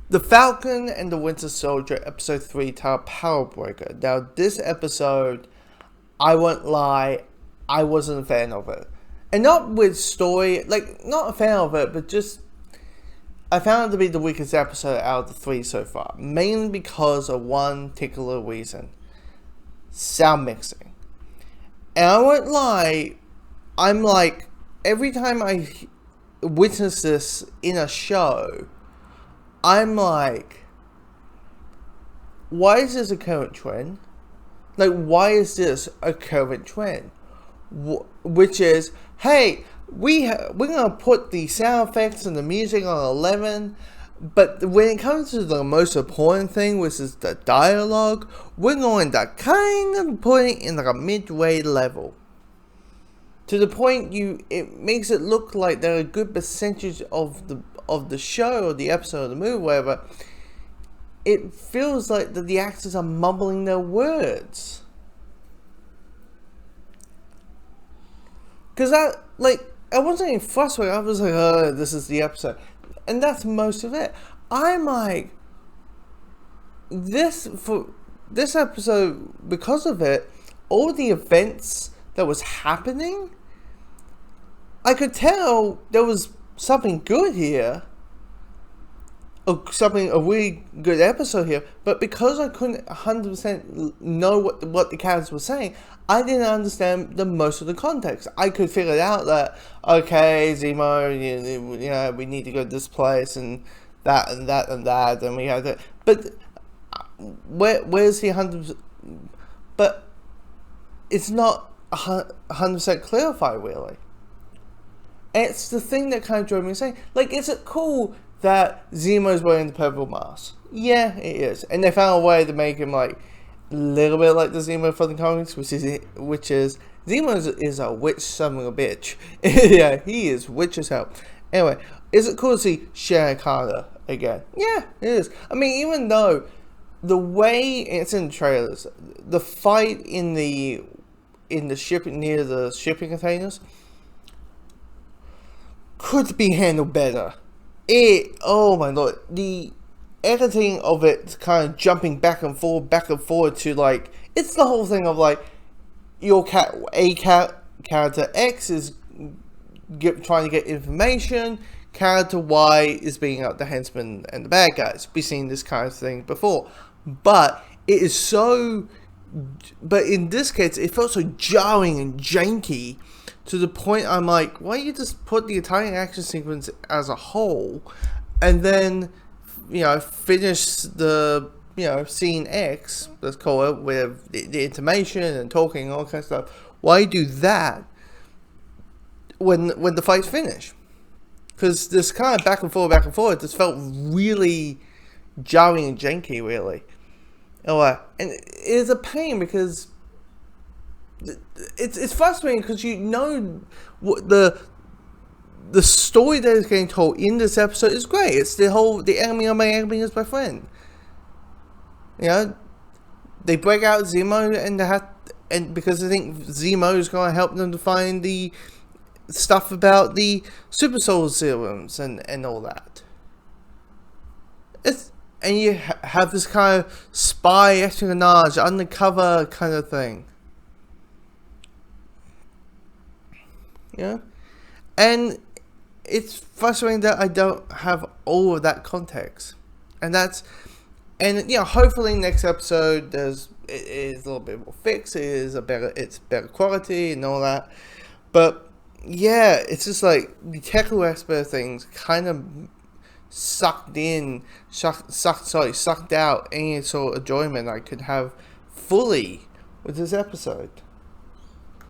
The Falcon and the Winter Soldier, episode 3, titled Power Breaker. Now, this episode, I won't lie, I wasn't a fan of it. And not with story, not a fan of it, but just, I found it to be the weakest episode out of the 3 so far. Mainly because of one particular reason. Sound mixing. And I won't lie, I'm like, every time I witness this in a show, I'm like, why is this a current trend? Why is this a current trend? Which is, hey, we're gonna put the sound effects and the music on 11, but when it comes to the most important thing, which is the dialogue, we're going to kind of put it in a midway level. To the point it makes it look like there are a good percentage of the show or the episode or the movie, whatever. It feels like that the actors are mumbling their words. Cause I wasn't even frustrated. I was like, oh, this is the episode, and that's most of it. I'm like, this episode, because of it, all the events that was happening, I could tell there was something good here, or a really good episode here, but because I couldn't 100% know what the characters were saying, I didn't understand the most of the context. I could figure it out that, okay, Zemo, you know, we need to go to this place, and that, and that, and that, and we have to, but where's the 100%, but it's not 100% clarified, really. It's the thing that kind of drove me insane. Is it cool that Zemo's wearing the purple mask? Yeah, it is. And they found a way to make him a little bit like the Zemo from the comics, which is Zemo is a witch son of a bitch. Yeah, he is witch as hell. Anyway, is it cool to see Sharon again? Yeah, it is. I mean, even though the way it's in the trailers, the fight in the shipping near the shipping containers could be handled better. Oh my lord, the editing of it kind of jumping back and forth to it's the whole thing of your character X is trying to get information, character Y is being out the henchman and the bad guys. We've seen this kind of thing before, but it is so. But in this case, it felt so jarring and janky to the point I'm like, why don't you just put the entire action sequence as a whole, and then, finish the, scene X, let's call it, with the information and talking and all kinds of stuff. Why do that when the fight's finished? Because this kind of back and forth just felt really jarring and janky, really. And it is a pain because it's frustrating because what the story that is getting told in this episode is great. It's the enemy of my enemy is my friend. They break out Zemo and because they think Zemo is going to help them to find the stuff about the super soul serums and all that. And you have this kind of spy espionage, undercover kind of thing. And it's frustrating that I don't have all of that context. And hopefully next episode it is a little bit more fixed, it's better quality and all that. But yeah, it's just the technical aspect of things kind of sucked out any sort of enjoyment I could have fully with this episode.